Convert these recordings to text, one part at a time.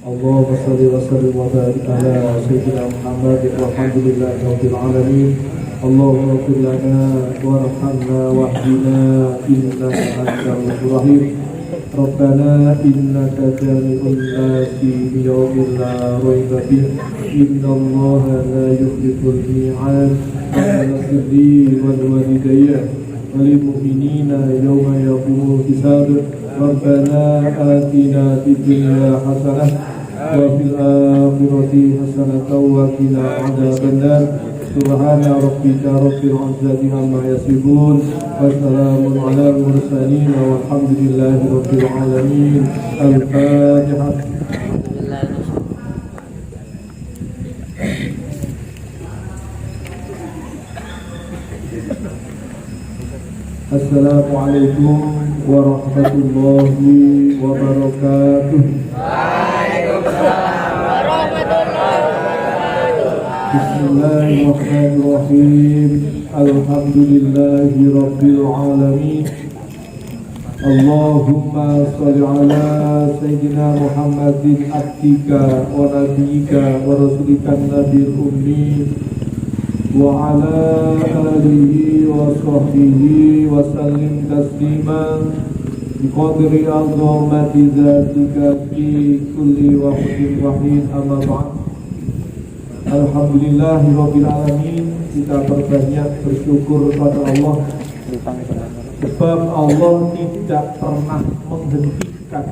Allahumma salli wa sallim wa barik ala sayyidina Muhammad walhamdulillahi rabbil alamin. Allahumma ighfir lana warhamna wahdina innaka antal rahim. Rabbana innaka jami'un nasi liyawmin la rayba fihi innallaha la yukhliful mi'ad. Rabbana ighfir li wal walidayya wal mu'minina yawma yaqumul hisab. Rabbana atina fid dunya hasanah wa fil akhirati hasanatan wa qina adzabannar. Subhana rabbika rabbil izzati amma yasifun wa salamun alal mursalin walhamdulillahi rabbil alamin. Al-Fatihah. Assalamualaikum warahmatullahi wabarakatuh. Waalaikumsalam warahmatullahi wabarakatuh. Bismillahirrahmanirrahim. Alhamdulillahi rabbil alamin. Allahumma sholli ala sayyidina Muhammadin abdika wa nabiyyika wa rasulika nabiyil ummi wa ala alihi wa sahbihi wa sallim tasliman biqadri azamati zatika fi kulli waqtin wa hin, amma ba'd. Alhamdulillahi rabbil alamin. Kita berbanyak bersyukur kepada Allah, sebab Allah tidak pernah menghentikan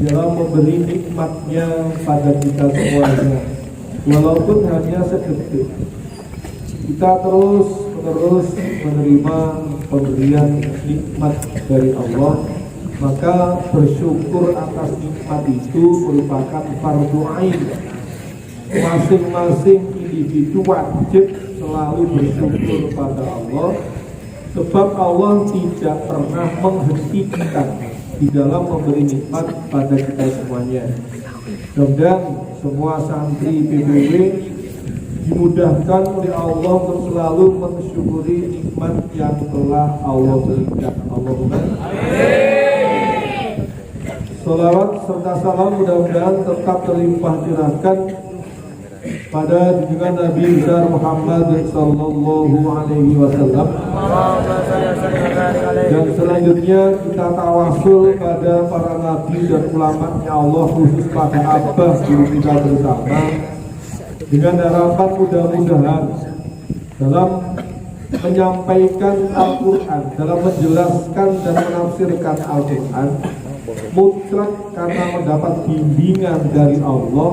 dalam memberi nikmatnya pada kita semuanya, walaupun hanya sedetik. Kita terus menerima pemberian nikmat dari Allah, maka bersyukur atas nikmat itu merupakan fardu ain. Masing-masing individu wajib selalu bersyukur pada Allah, sebab Allah tidak pernah menghentikan di dalam memberi nikmat pada kita semuanya. Mudah-mudahan semua santri PBW dimudahkan oleh Allah untuk selalu mensyukuri nikmat yang telah Allah berikan. Allahumma amin. Salawat serta salam mudah-mudahan tetap terlimpah curahkan pada junjungan Nabi besar Muhammad sallallahu alaihi wasallam. Dan selanjutnya kita tawasul pada para nabi dan ulama-Nya Allah, khusus pada Abah guru kita bersama, dengan harapan mudah-mudahan dalam menyampaikan Al-Quran, dalam menjelaskan dan menafsirkan Al-Quran, mutlak karena mendapat bimbingan dari Allah,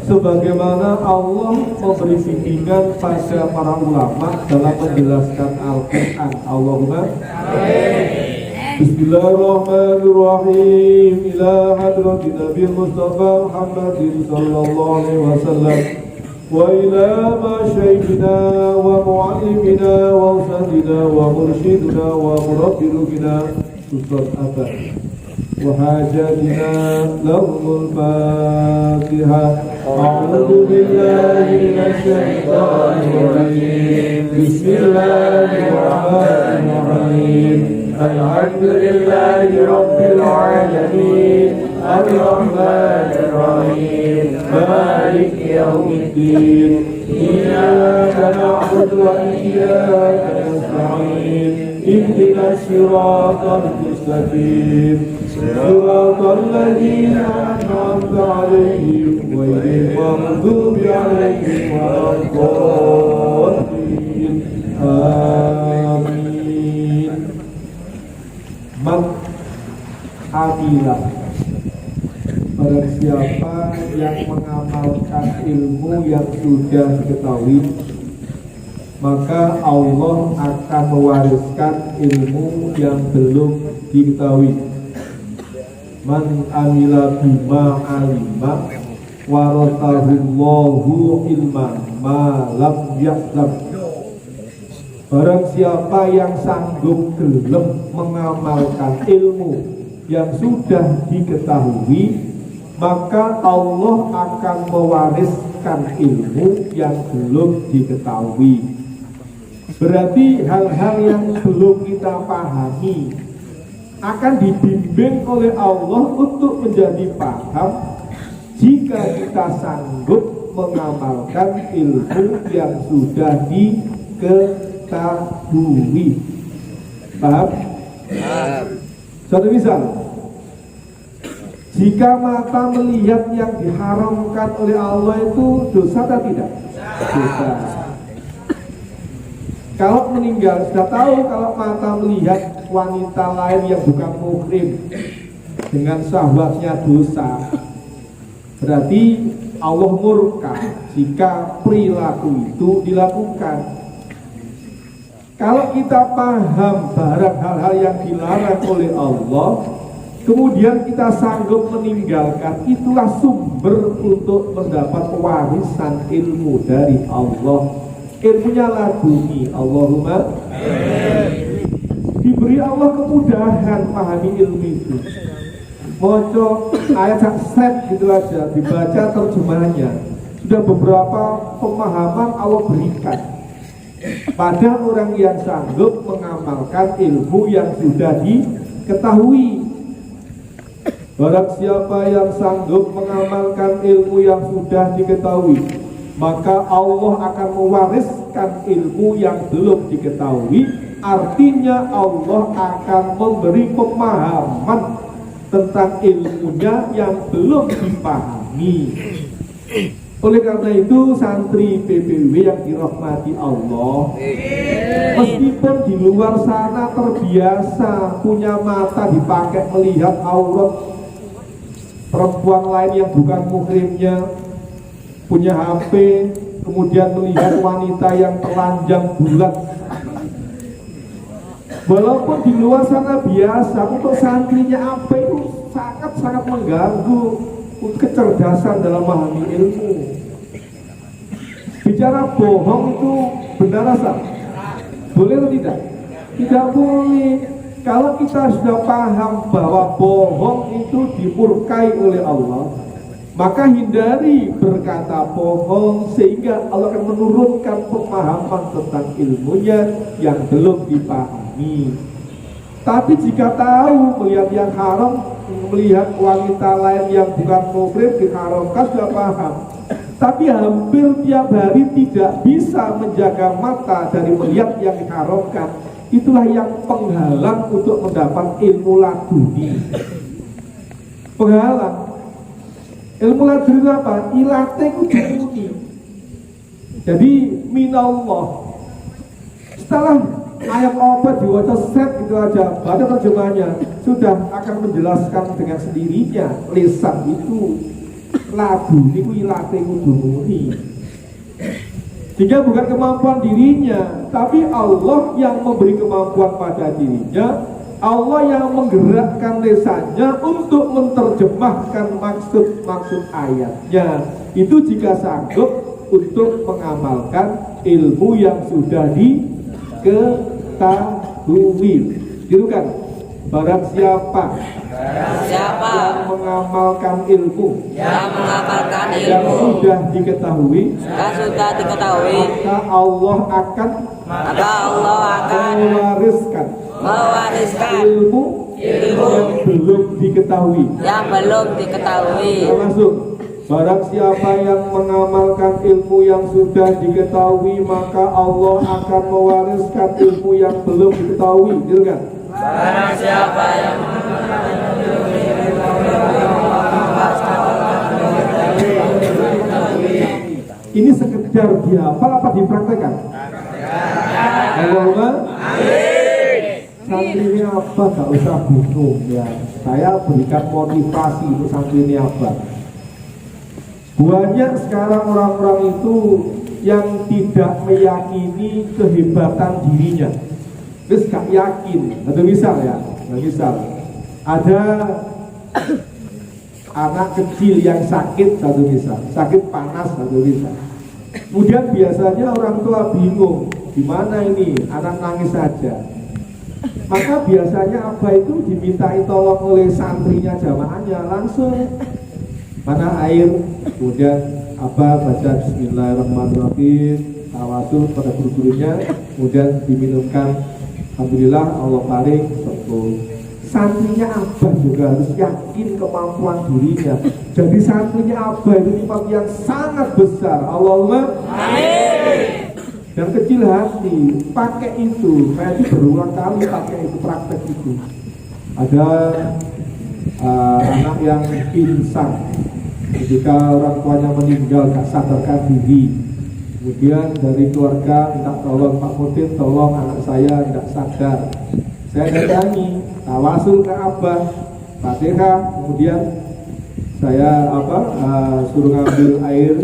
sebagaimana Allah memberi bimbingan pada para ulama dalam menjelaskan Al-Quran. Allahumma amin. Bismillahirrahmanirrahim. Ila hadratin Nabi Mustafa Muhammadin sallallahu alaihi wasallam wa ila masyayikhina wa muallimina wa ustadzina wa mursyidina wa murabbina Ustaz Abah wa hajatina lahumul Fatihah. A'udzu billahi minasy syaithanir rajim. Bismillahirrahmanirrahim. Alhamdulillahi rabbil alamin. Ar-Rahmanir Rahim. Maliki yaumiddin. Iyyaka na'budu wa iyyaka nasta'in. Ihdinas siratal mustaqim. Siratal ladzina an'amta 'alaihim ghairil maghdubi 'alaihim waladdallin. Amin. Man amila, barang siapa yang mengamalkan ilmu yang sudah diketahui, maka Allah akan mewariskan ilmu yang belum diketahui. Man amila bima alima waratahullahu ilman ma lam ya'lam. Barang siapa yang sanggup gelem mengamalkan ilmu yang sudah diketahui, maka Allah akan mewariskan ilmu yang belum diketahui. Berarti hal-hal yang belum kita pahami akan dibimbing oleh Allah untuk menjadi paham, jika kita sanggup mengamalkan ilmu yang sudah diketahui. Paham? Satu misal, jika mata melihat yang diharamkan oleh Allah itu dosa atau tidak? Dosa. Kalau meninggal, sudah tahu kalau mata melihat wanita lain yang bukan muhrim dengan syahwatnya dosa, berarti Allah murka jika perilaku itu dilakukan. Kalau kita paham barang hal-hal yang dilarang oleh Allah, kemudian kita sanggup meninggalkan, itulah sumber untuk mendapat warisan ilmu dari Allah. Ilmunya laduni, Allahumma diberi Allah kemudahan pahami ilmu itu. Moco ayat set gitu aja, dibaca terjemahannya, sudah beberapa pemahaman Allah berikan pada orang yang sanggup mengamalkan ilmu yang sudah diketahui. Barang siapa yang sanggup mengamalkan ilmu yang sudah diketahui, maka Allah akan mewariskan ilmu yang belum diketahui. Artinya Allah akan memberi pemahaman tentang ilmunya yang belum dipahami. Oleh karena itu, santri PPW yang dirahmati Allah, meskipun di luar sana terbiasa punya mata dipakai melihat aurat perempuan lain yang bukan muhrimnya, punya HP, kemudian melihat wanita yang telanjang bulat, walaupun di luar sana biasa, untuk santrinya apa itu sangat-sangat mengganggu kecerdasan dalam memahami ilmu. Bicara bohong itu benar asal? Boleh atau tidak? Tidak boleh. Kalau kita sudah paham bahwa bohong itu dimurkai oleh Allah, maka hindari berkata bohong, sehingga Allah akan menurunkan pemahaman tentang ilmunya yang belum dipahami. Tapi jika tahu melihat yang haram, melihat wanita lain yang bukan muhrim diharamkan, sudah paham, tapi hampir tiap hari tidak bisa menjaga mata dari melihat yang diharamkan, itulah yang penghalang untuk mendapat ilmu laduni. Penghalang ilmu laduni apa? Ilate kudu. Jadi minallah. Setelah ayat apa diwaca set gitu aja, baca terjemahnya, sudah akan menjelaskan dengan sendirinya. Lisan itu laduni ku ilate kudu muni. Jika bukan kemampuan dirinya, tapi Allah yang memberi kemampuan pada dirinya, Allah yang menggerakkan lisannya untuk menerjemahkan maksud-maksud ayatnya. Itu jika sanggup untuk mengamalkan ilmu yang sudah diketahui. Gitu kan? Barang siapa yang mengamalkan ilmu yang sudah diketahui, maka Allah akan mewariskan ilmu yang belum diketahui. Termasuk barang siapa yang mengamalkan ilmu yang sudah diketahui, maka Allah akan mewariskan ilmu yang belum diketahui. Gitu kan? Barang siapa yang ini sekedar dihafal apa dipraktekkan? Allahumma santri ini apa? Gak usah bingung ya. Saya berikan motivasi untuk santri ini apa. Banyak sekarang orang-orang itu yang tidak meyakini kehebatan dirinya. Terus gak yakin. Ada misal ya, misal ada anak kecil yang sakit, satu misal, sakit panas, satu misal. Kemudian biasanya orang tua bingung, gimana ini anak nangis saja. Maka biasanya apa itu dimintai tolong oleh santrinya, jamaahnya, langsung mana air, kemudian apa baca Bismillahirrahmanirrahim, tawasul pada guru-gurunya, kemudian diminumkan. Alhamdulillah Allah paling sembuh. santrinya Abah juga harus yakin kemampuan dirinya. Jadi santrinya Abah itu sifat yang sangat besar. Allahumma amin. Dan kecil hati, pakai itu. Saya itu berulang kali pakai itu, praktek itu. Ada anak yang pingsan ketika orang tuanya meninggal, gak sadarkan diri. Kemudian dari keluarga minta tolong, Pak Mutin tolong anak saya tidak sadar. Saya datangi, tawasul ke Abah, Fatihah, kemudian saya suruh ngambil air,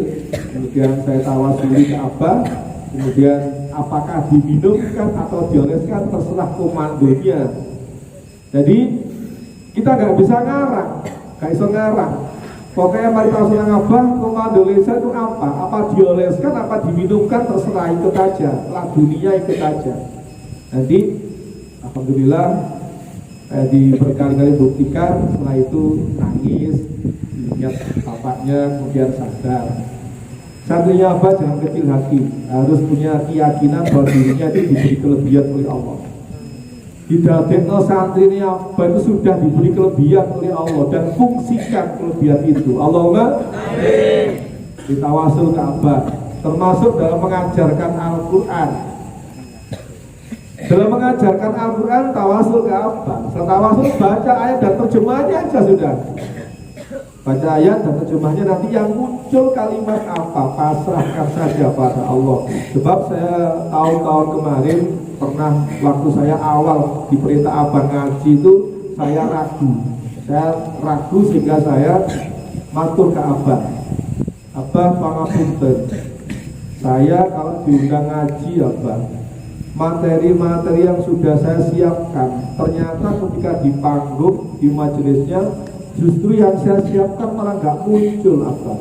kemudian saya tawasuli ke Abah, kemudian apakah diminumkan atau dioleskan terserah komandonya. Jadi kita nggak bisa ngarang, nggak bisa ngarang. Pokoknya mari tawasul ke Abah, komando lesa itu apa? Apa dioleskan, apa diminumkan terserah, ikut aja. Lah dunia ikut aja. Nanti alhamdulillah berkali-kali buktikan, setelah itu nangis, ingat bapaknya, kemudian sadar. Santrinya Abah jangan kecil hati, harus punya keyakinan bahwa dirinya itu diberi kelebihan oleh Allah. Didadekno santrinya Abah itu sudah diberi kelebihan oleh Allah dan fungsikan kelebihan itu. Allahumma amin. Ditawasul ke Abah, termasuk dalam mengajarkan Al-Quran. Dalam mengajarkan Al-Quran, tawasul ke Abah. Setelah tawasul, baca ayat dan terjemahnya aja sudah. Baca ayat dan terjemahnya, nanti yang muncul kalimat apa, pasrahkan saja pada Allah. Sebab saya tahun-tahun kemarin pernah, waktu saya awal diperintah Abah ngaji itu, saya ragu sehingga saya matur ke Abah, Abah pangapunten, saya kalau diundang ngaji Abah, materi-materi yang sudah saya siapkan, ternyata ketika di panggung, di majelisnya, justru yang saya siapkan malah nggak muncul Abah.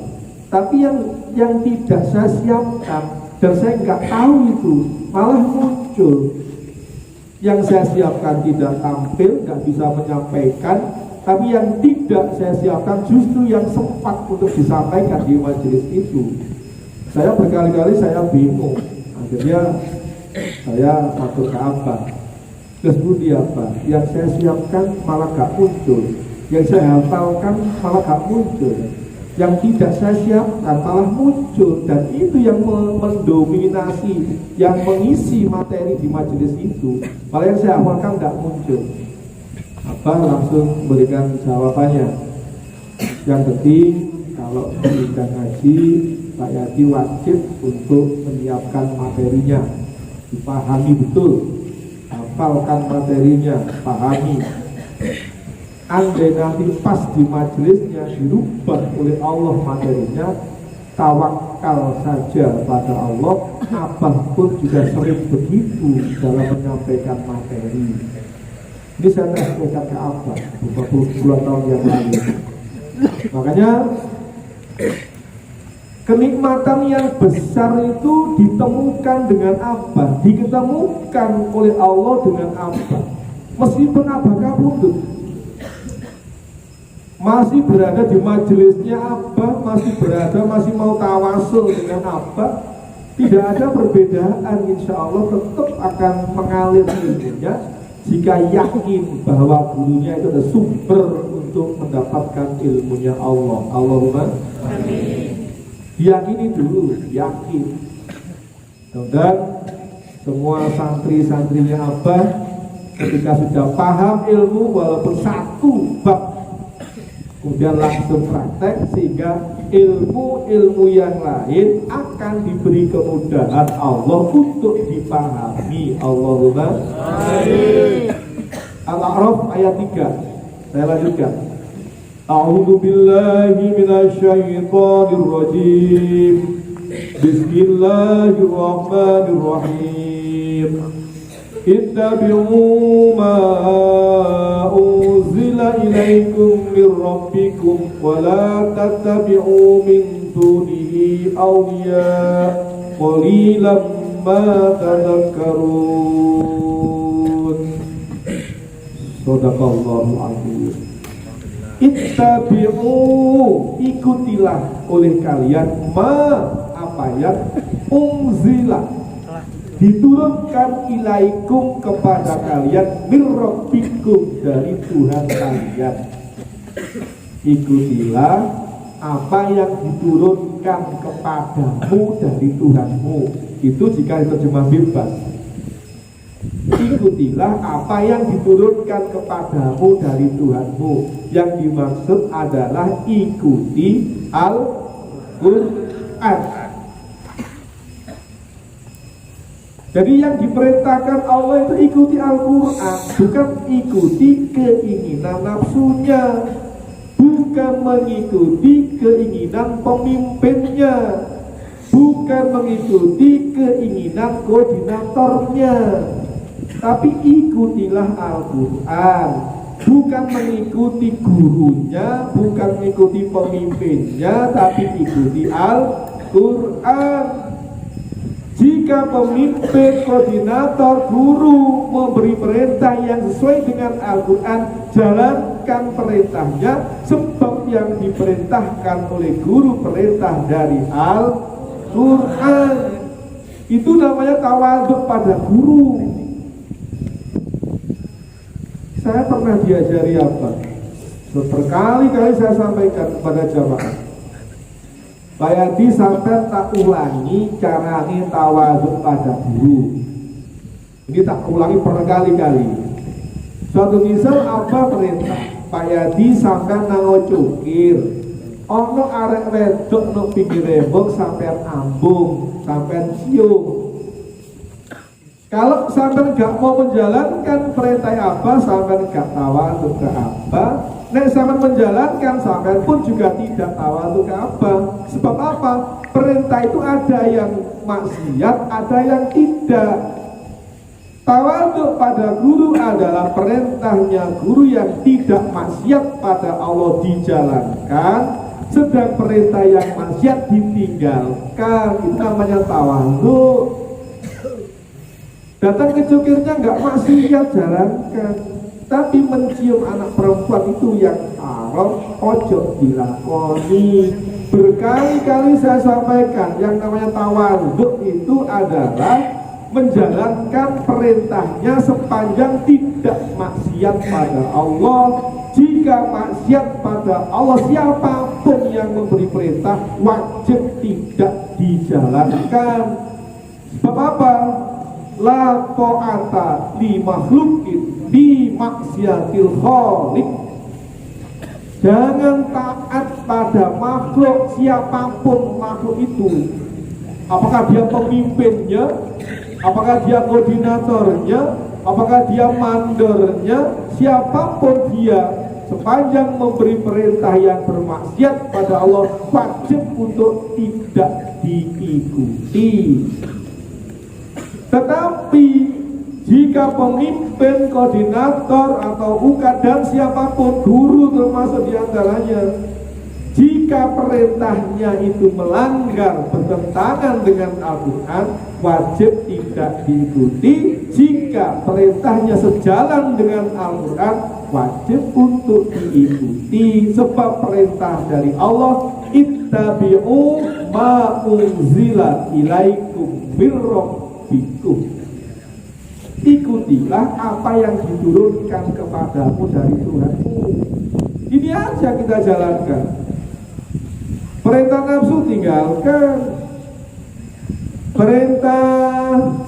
Tapi yang tidak saya siapkan dan saya nggak tahu itu malah muncul. Yang saya siapkan tidak tampil, nggak bisa menyampaikan. Tapi yang tidak saya siapkan justru yang sempat untuk disampaikan di majelis itu. Saya berkali-kali saya bingung. Akhirnya saya matur ke Abah, terus budi Abah, yang saya siapkan malah gak muncul, yang saya hafalkan malah gak muncul, yang tidak saya siapkan malah muncul, dan itu yang mendominasi, yang mengisi materi di majelis itu, malah yang saya hafalkan gak muncul. Abah langsung memberikan jawabannya, yang penting kalau diundang ngaji, Pak Yadi wajib untuk menyiapkan materinya, dipahami betul, hafalkan materinya, pahami. Andai nanti pas di majelisnya dirubah oleh Allah materinya, tawakal saja pada Allah. Abah pun juga sering begitu dalam menyampaikan materi. Ini saya sampaikan ke Abah beberapa bulan tahun yang lalu. Makanya kenikmatan yang besar itu ditemukan dengan Abah, diketemukan oleh Allah dengan Abah. Meskipun Abah kabudut, masih berada di majelisnya Abah, masih mau tawasul dengan Abah, tidak ada perbedaan. Insya Allah tetap akan mengalir ilmunya jika yakin bahwa gurunya itu ada sumber untuk mendapatkan ilmunya Allah. Allahumma amin. Diyakini dulu, yakin. Dan semua santri-santrinya Abah ketika sudah paham ilmu walaupun satu bab, kemudian langsung praktek, sehingga ilmu-ilmu yang lain akan diberi kemudahan Allah untuk dipahami. Allahumma amin. Al-A'raf ayat 3. Saya lanjutkan. A'udzu billahi minasyaitonir rajim. Bismillahirrahmanirrahim. Ittabi'u ma unzila ilaikum min rabbikum wa la tattabi'u min dunihi awliya qalilan ma tadhakkarun. Shadaqallahul azim. Ittabi'u, ikutilah oleh kalian ma, apa yang unzila, diturunkan ilaikum kepada kalian min rabbikum dari Tuhan kalian. Ikutilah apa yang diturunkan kepadamu dari Tuhanmu. Itu jika diterjemah bebas. Ikutilah apa yang diturunkan kepadamu dari Tuhanmu. Yang dimaksud adalah ikuti Al-Quran. Jadi yang diperintahkan Allah itu ikuti Al-Quran, bukan ikuti keinginan nafsunya, bukan mengikuti keinginan pemimpinnya, bukan mengikuti keinginan koordinatornya, tapi ikutilah Al-Quran, bukan mengikuti gurunya, bukan mengikuti pemimpinnya, tapi ikuti Al-Quran. Jika pemimpin, koordinator, guru memberi perintah yang sesuai dengan Al-Quran, jalankan perintahnya, sebab yang diperintahkan oleh guru perintah dari Al-Quran. Itu namanya tawaduk pada guru. Saya pernah diajari apa? Berkali-kali saya sampaikan kepada jamaah, Pak Yadi sampai tak ulangi caranya tawaduk pada guru. Ini tak ulangi berkali-kali. Suatu misal apa perintah Pak Yadi sampai nango cukir, ono arek wedok no pinggir rembok sampai ambung, sampai cium. Kalau sampai gak mau menjalankan perintah apa, sampai gak tawaduk ke apa. Nek sampai menjalankan, sampai pun juga tidak tawaduk ke apa. Sebab apa? Perintah itu ada yang maksiat, ada yang tidak. Tawaduk pada guru adalah perintahnya guru yang tidak maksiat pada Allah dijalankan, sedang perintah yang maksiat ditinggalkan. Itu namanya tawaduk. Datang ke cukirnya nggak maksiat, jalankan. Tapi mencium anak perempuan itu yang haram, ojo dilakoni. Berkali-kali saya sampaikan, yang namanya tawaduk itu adalah menjalankan perintahnya sepanjang tidak maksiat pada Allah. Jika maksiat pada Allah, siapapun yang memberi perintah wajib tidak dijalankan. Sebab apa? La ta'ata li makhlukin bi maksiatil khaliq. Jangan taat pada makhluk, siapapun makhluk itu. Apakah dia pemimpinnya, apakah dia koordinatornya, apakah dia mandornya, siapapun dia, sepanjang memberi perintah yang bermaksiat pada Allah, wajib untuk tidak diikuti. Tetapi jika pemimpin, koordinator atau ukad dan siapapun, guru termasuk diantaranya, jika perintahnya itu melanggar, bertentangan dengan Al-Quran, wajib tidak diikuti. Jika perintahnya sejalan dengan Al-Quran, wajib untuk diikuti. Sebab perintah dari Allah, ittabi'u ma unzila ilaikum mir rabbikum. Ikutilah apa yang diturunkan kepadamu dari Tuhanmu. Ini aja kita jalankan. Perintah nafsu tinggalkan. Perintah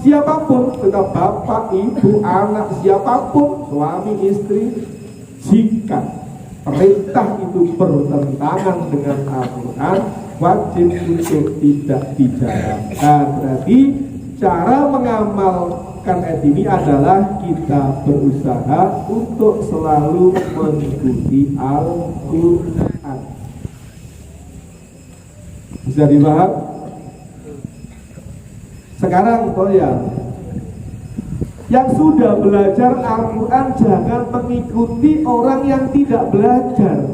siapapun, tetap bapak, ibu, anak, siapapun, suami, istri, jika perintah itu bertentangan dengan Al-Quran, wajib untuk tidak dijalankan. Berarti cara mengamalkan ayat ini adalah kita berusaha untuk selalu mengikuti Al-Quran. Bisa dipaham? Sekarang yang sudah belajar Al-Quran jangan mengikuti orang yang tidak belajar.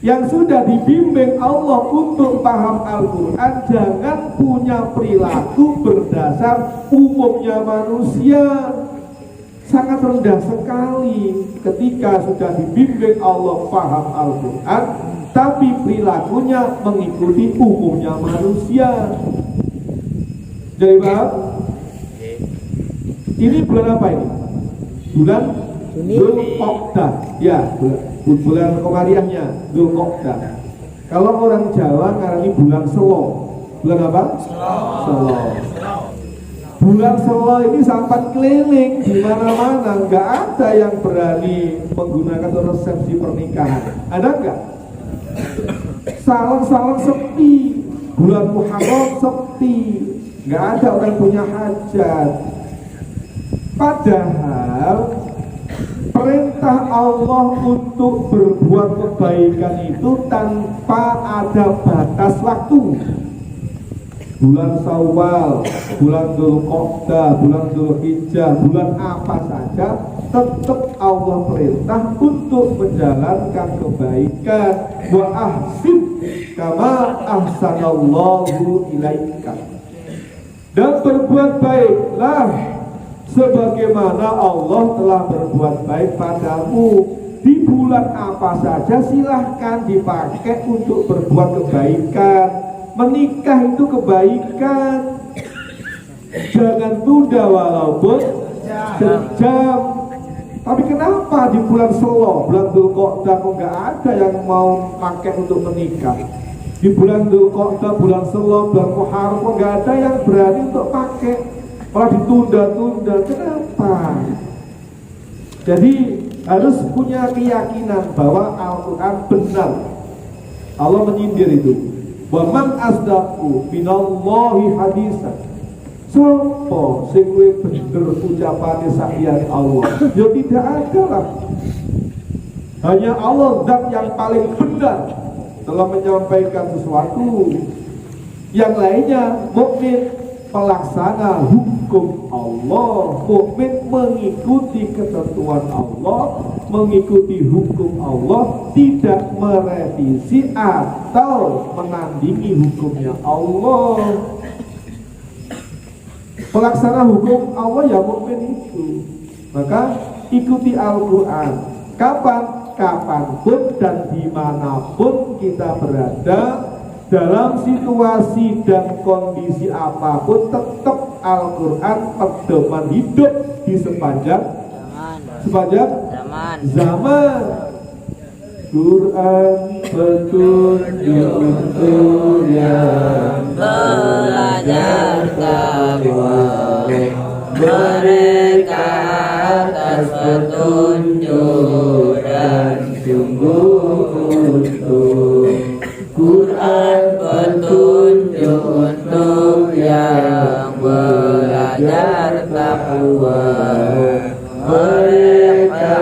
Yang sudah dibimbing Allah untuk paham Al-Quran, jangan punya perilaku berdasar umumnya manusia. Sangat rendah sekali ketika sudah dibimbing Allah paham Al-Quran, tapi perilakunya mengikuti umumnya manusia. Jadi paham? Ini bulan apa ini? Bulan Dzulqa'dah. Ya, bulan Komariahnya Dzulqa'dah. Kalau orang Jawa ngarani bulan Selo. Bulan apa? Selo. Bulan Selo ini sampai keliling di mana-mana, nggak ada yang berani menggunakan resepsi pernikahan. Ada nggak? Salon-salon sepi, bulan Muharram sepi, nggak ada orang punya hajat. Padahal perintah Allah untuk berbuat kebaikan itu tanpa ada batas waktu. Bulan Syawal, bulan Dzulqa'dah, bulan Dzulhijjah, bulan apa saja, tetap Allah perintah untuk menjalankan kebaikan. Wa ahsin kama ahsanallahu ilaika. Dan berbuat baiklah sebagaimana Allah telah berbuat baik padamu. Di bulan apa saja silahkan dipakai untuk berbuat kebaikan. Menikah itu kebaikan. Jangan tunda walaupun sejam. Tapi kenapa di bulan Selo, bulan Dzulqa'dah kok nggak ada yang mau pakai untuk menikah? Di bulan Dzulqa'dah, bulan Selo, bulan Muharram kok nggak ada yang berani untuk pakai, malah ditunda-tunda. Kenapa? Jadi harus punya keyakinan bahwa Al-Quran benar. Allah menyindir itu. Wa man asdaqu minallahi hadisan. Sopo sing luwih bener ucapane sakliyane Allah? Ya tidak ada lah. Hanya Allah zat yang paling benar telah menyampaikan sesuatu. Yang lainnya mukmin pelaksana hukum Allah, mukmin mengikuti ketentuan Allah, mengikuti hukum Allah, tidak merevisi atau menandingi hukumnya Allah. Pelaksana hukum Allah ya mukmin itu. Maka ikuti Al-Quran. Kapanpun dan dimanapun kita berada, dalam situasi dan kondisi apapun, tetap Al-Quran pedoman hidup di sepanjang zaman. Quran petunjuk untuk yang belajar takwa, mereka atas petunjuk dan sungguh untung. Quran petunjuk untuk yang belajar takwa, mereka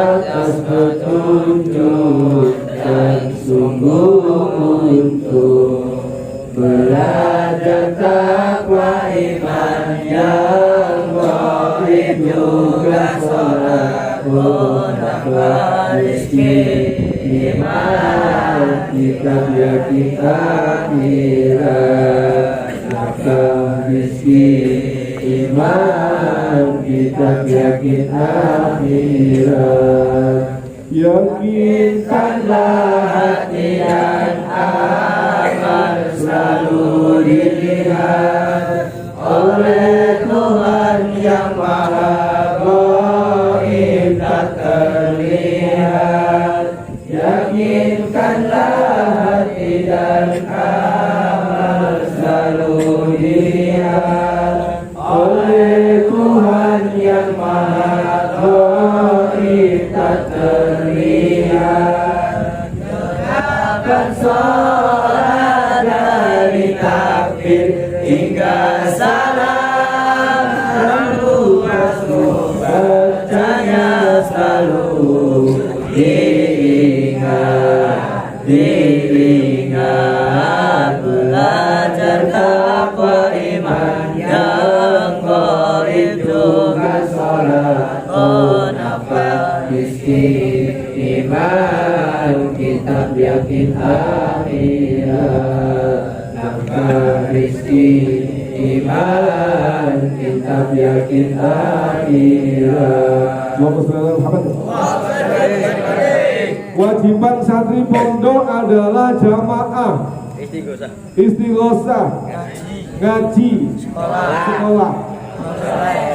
atas petunjuk dan sungguh untung. Belajar takwa iman yang wajib juga sholat, menambah rezeki iman kitab ya kita kira, menambah rezeki iman kitab yakin akhirat. Yakinkanlah hati dan amal selalu dilihat oleh Tuhan yang Maha Gaib tak terlihat. Yakinkanlah hati dan amal selalu dilihat oleh Tuhan yang Maha Gaib tak terlihat. Dengarkan sholat dari takbir hingga salam, rambu masuk bacanya selalu diingat. Belajar takwa iman yang gaib juga sholat, nafas rizki iman kitab yakin akhirat. Nafas rizki iman kitab yakin akhirat. Kewajiban santri pondok adalah jamaah, istighosah, ngaji, sekolah,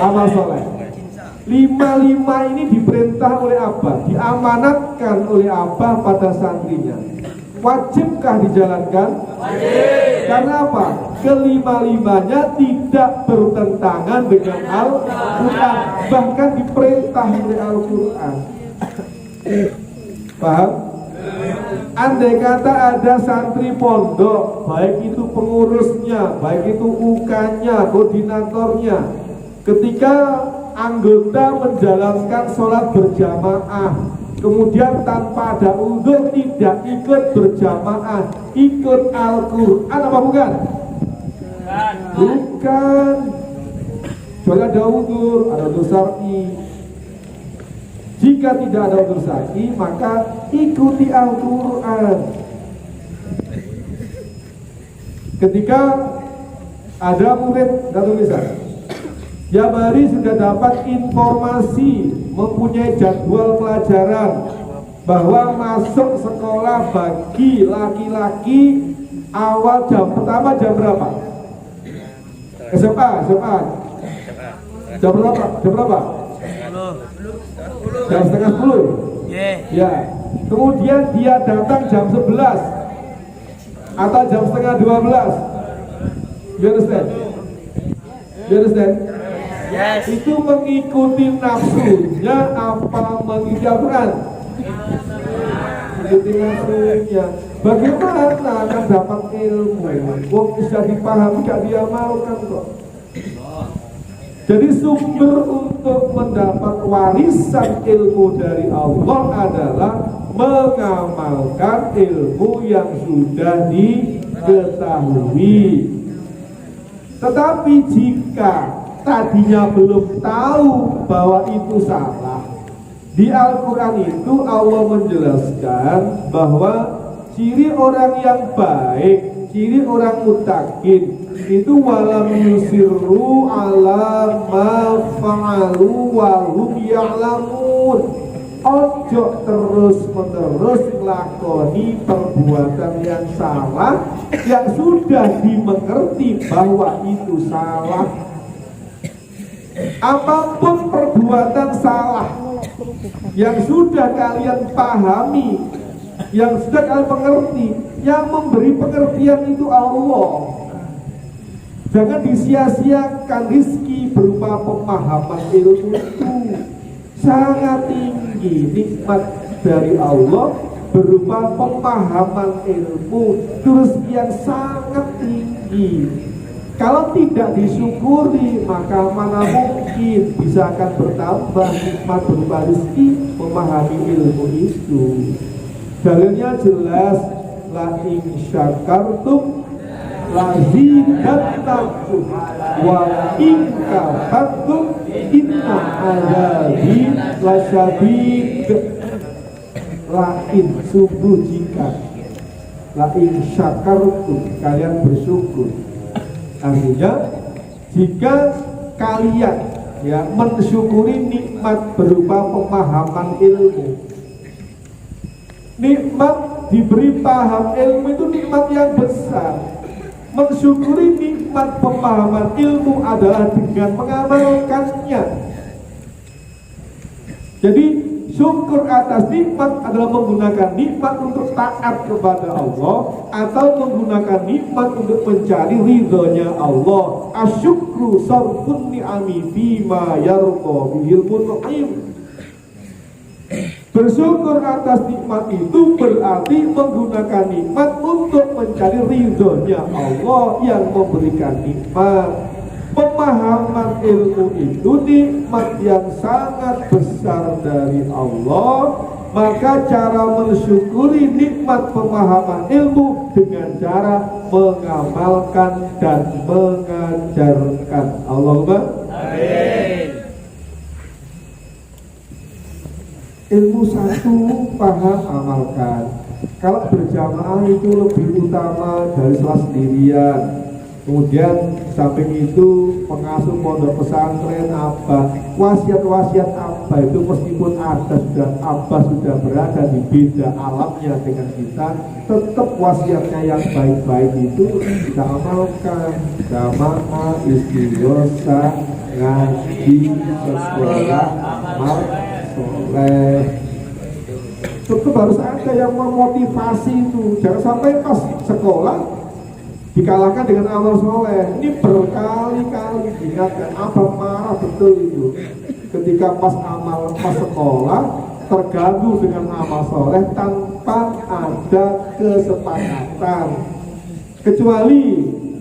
amal soleh. 5 ini diperintah oleh Abah, diamanatkan oleh Abah pada santrinya. Wajibkah dijalankan? Wajib. Karena apa? Kelima-limanya tidak bertentangan dengan Al-Quran, bahkan diperintah oleh Al-Quran. Paham? Andai kata ada santri pondok, baik itu pengurusnya, baik itu UK-nya, koordinatornya, ketika anggota menjalankan sholat berjamaah, kemudian tanpa ada uzur tidak ikut berjamaah, ikut Al-Quran, apa bukan? Bukan. Kecuali ada uzur syar'i. Jika tidak ada uzur syar'i, maka ikuti Al-Quran. Ketika ada murid dan tulisan, Jabari sudah dapat informasi, mempunyai jadwal pelajaran bahwa masuk sekolah bagi laki-laki awal jam pertama jam berapa? SMA. Jam berapa? Jam setengah 10. Ya. Kemudian dia datang jam 11 atau jam setengah 12. You understand? Yes. Itu mengikuti nafsunya apa mengikuti Al-Quran? Mengikuti nafsunya. Bagaimana akan dapat ilmu? Wong bisa dipahami, gak diamalkan kok. Jadi sumber untuk mendapat warisan ilmu dari Allah adalah mengamalkan ilmu yang sudah diketahui. Tetapi jika tadinya belum tahu bahwa itu salah, di Al-Quran itu Allah menjelaskan bahwa ciri orang yang baik, ciri orang muttaqin itu walam yusirru ala ma fa'alu wa hum ya'lamun. Ojo terus-menerus lakoni perbuatan yang salah yang sudah dimengerti bahwa itu salah. Apapun perbuatan salah yang sudah kalian pahami, yang sudah kalian mengerti, yang memberi pengertian itu Allah. Jangan disia-siakan rizki berupa pemahaman ilmu itu. Sangat tinggi nikmat dari Allah berupa pemahaman ilmu, terus yang sangat tinggi. Kalau tidak disyukuri, maka mana mungkin bisa akan bertambah nikmat berupa rezeki memahami ilmu itu. Dalilnya jelas, la in syakartum lazidannakum wa in kafartum inna adzabi lasyadid. Lain sungguh jika, la in syakartum kalian bersyukur. Artinya jika kalian mensyukuri nikmat berupa pemahaman ilmu, nikmat diberi paham ilmu itu nikmat yang besar. Mensyukuri nikmat pemahaman ilmu adalah dengan mengamalkannya. Jadi syukur atas nikmat adalah menggunakan nikmat untuk taat kepada Allah atau menggunakan nikmat untuk mencari ridhonya Allah. Asyukru sarfun ni'ami bima yarqa bihil mun'im. Bersyukur atas nikmat itu berarti menggunakan nikmat untuk mencari ridhonya Allah yang memberikan nikmat. Pemahaman ilmu itu nikmat yang sangat besar dari Allah. Maka cara mensyukuri nikmat pemahaman ilmu dengan cara mengamalkan dan mengajarkan. Allahumma amin. Ilmu satu paham amalkan. Kalau berjamaah itu lebih utama dari sholat sendirian. Kemudian samping itu pengasuh pondok pesantren Abah, wasiat-wasiat Abah itu meskipun Abah sudah berada di beda alamnya dengan kita, tetap wasiatnya yang baik-baik itu kita amalkan. Jamaah, istighosa, ngaji, sekolah, amal soleh. Tetap harus ada yang memotivasi itu. Jangan sampai pas sekolah dikalahkan dengan amal soleh. Ini berkali-kali diingatkan. Abah marah betul itu ketika pas sekolah terganggu dengan amal soleh tanpa ada kesepakatan. Kecuali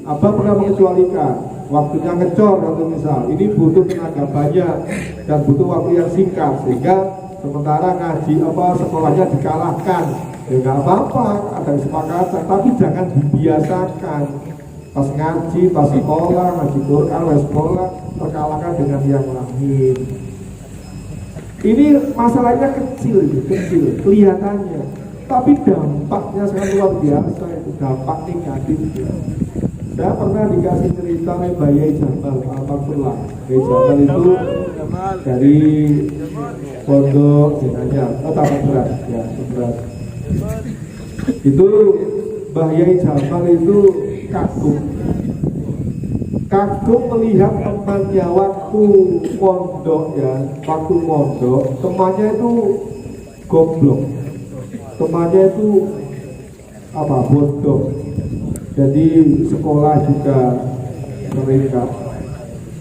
Abah pernah mengecualikan waktunya ngecor, kalau misal ini butuh tenaga banyak dan butuh waktu yang singkat, sehingga sementara ngaji sekolahnya dikalahkan. Ya nggak apa-apa, ada kesepakatan, tapi jangan dibiasakan pas ngaji, pas sekolah, ngaji Quran, sekolah terkalahkan dengan yang lain. Ini masalahnya kecil kelihatannya, tapi dampaknya sangat luar biasa. Itu dampak negatifnya. Saya pernah dikasih cerita oleh Bayai Jamal, alhamdulillah. Bayai Jamal itu dari pondok Jenanya, berat ya, berat. Itu Bayai Jamal itu kagum melihat temannya waktu pondok ya, waktu pondok temannya itu goblok, temannya itu bodoh. Jadi sekolah juga mereka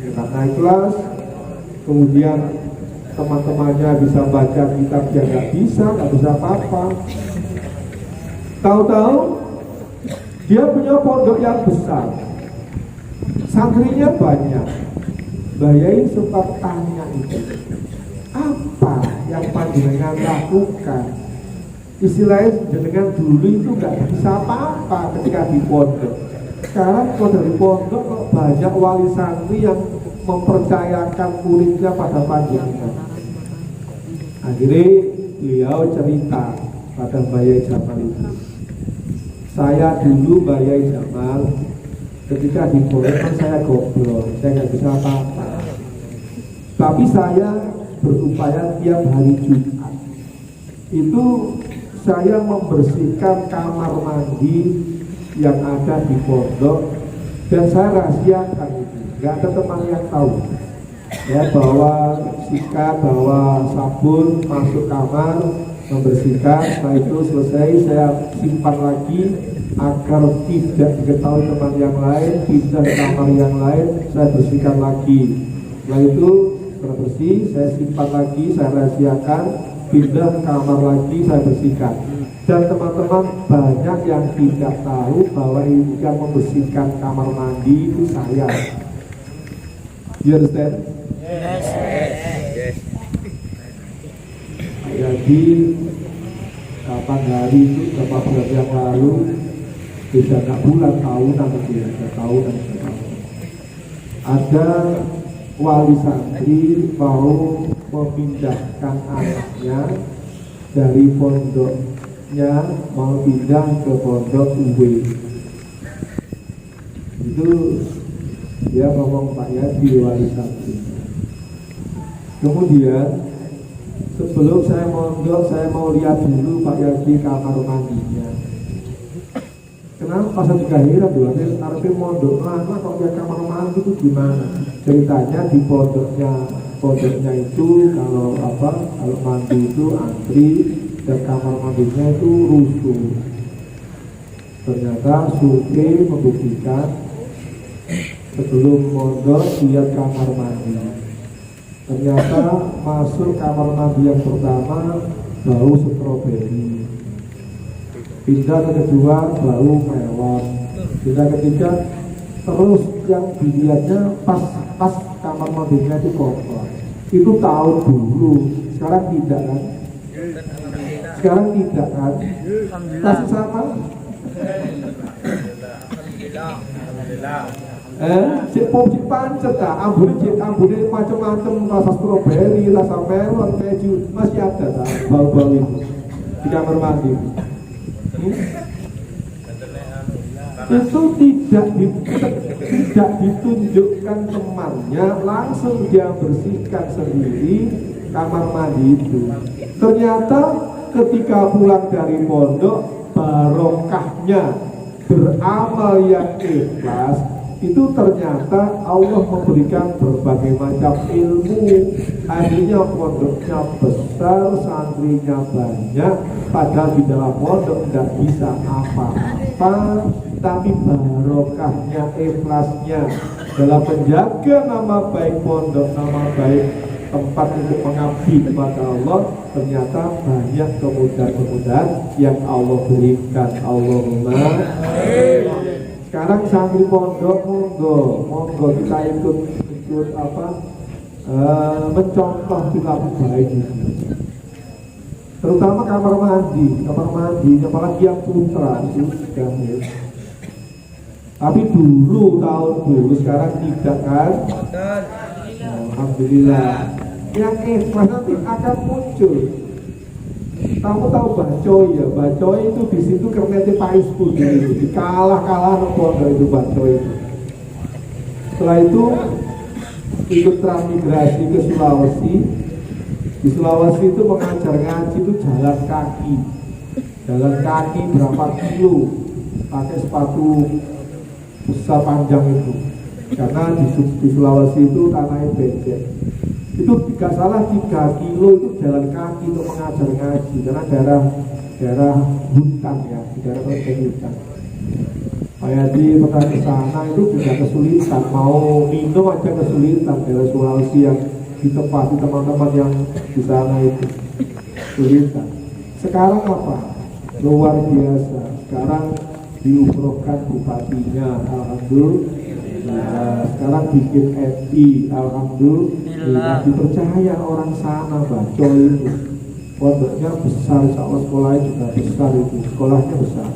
naik kelas, kemudian teman-temannya bisa baca kitab, dia nggak bisa apa-apa. Tahu-tahu dia punya pondok yang besar, santrinya banyak. Bayai sempat tanya itu, apa yang panjenengan lakukan? Istilahnya jenengan dulu itu nggak bisa apa-apa ketika di pondok. Sekarang kalau dari pondok kok banyak wali santri yang mempercayakan muridnya pada panjenengan. Akhirnya beliau cerita pada Bayai Jamal itu, saya dulu Bayai Jamal ketika di pondok kan saya goblok, saya nggak bisa apa-apa. Tapi saya berupaya tiap hari Jumat itu saya membersihkan kamar mandi yang ada di pondok, dan saya rahasiakan itu, nggak ada teman yang tahu. Ya, bawa sikat, bawa sabun, masuk kamar, membersihkan. Setelah itu selesai, saya simpan lagi agar tidak diketahui teman yang lain. Pindah ke kamar yang lain, saya bersihkan lagi. Setelah itu setelah bersih, saya simpan lagi, saya rahasiakan. Pindah kamar lagi, saya bersihkan. Dan teman-teman banyak yang tidak tahu bahwa yang membersihkan kamar mandi itu saya. You understand? Yes. Jadi kapan hari itu, beberapa bulan yang lalu, bisa nggak bulan, tahunan mungkin, tahunan. Ada wali santri mau memindahkan anaknya dari pondoknya, mau pindah ke pondok UW. Itu dia ngomong Pak Yadi, wali santri. Kemudian sebelum saya mondok, saya mau lihat dulu Pak Yadi kamar mandinya. Kenapa saya juga heran dulu, tapi mondok mana kok dia kamar mandi itu gimana? Ceritanya di pondoknya itu kalau mandi itu antri dan kamar mandinya itu rusuh. Ternyata survei membuktikan sebelum mondok lihat kamar mandi, ternyata masuk kamar mandi yang pertama bau stroberi, pindah ke kedua bau melon, pindah ketiga, terus yang dilihatnya pas kamar mandinya itu kotor. Itu tahun dulu, sekarang tidak kan? Sekarang tidak kan? Masih sama? Cek pom cek pancet tak, ambune macam-macam, rasa stroberi, rasa melon, keju, masih ada tak bau-bau itu di kamar mandi. itu tidak ditunjukkan temannya, langsung dia bersihkan sendiri kamar mandi itu. Ternyata ketika pulang dari pondok, barokahnya beramal yang ikhlas itu ternyata Allah memberikan berbagai macam ilmu. Akhirnya pondoknya besar, santrinya banyak, padahal di dalam pondok tidak bisa apa-apa, tapi barokahnya, ikhlasnya dalam menjaga nama baik pondok, nama baik tempat untuk mengabdi kepada Allah, ternyata banyak kemudahan-kemudahan yang Allah berikan. Allahumma sekarang santri pondok monggo kita ikut mencontoh perilaku baik ini. Terutama kamar mandi, apalagi yang putra itu sudah. Tapi tahun dulu, sekarang tidak kan? Alhamdulillah. Yang ikhlas nanti akan muncul. Kamu tahu Bacoy ya? Bacoy itu di situ kernetnya Pak Isbu dulu. Dikalah pondok itu Bacoy itu. Setelah itu ikut transmigrasi ke Sulawesi. Di Sulawesi itu mengajar ngaji itu jalan kaki berapa kilo, pakai sepatu besar panjang itu. Karena di Sulawesi itu tanahnya becek. Itu tidak salah 3 kilo itu jalan kaki untuk mengajar ngaji, karena daerah hutan ya, di daerah hutan. Kayak di pernah ke sana itu juga kesulitan, mau minum aja kesulitan. Daerah Sulawesi yang ditempati teman-teman yang di sana itu kesulitan. Sekarang apa? Luar biasa. Sekarang diumrohkan bupatinya, alhamdulillah. Sekarang bikin FI, alhamdulillah. Dipercaya orang sana Bacoy itu. Pondoknya besar, insya Allah sekolahnya juga besar itu. Sekolahnya besar.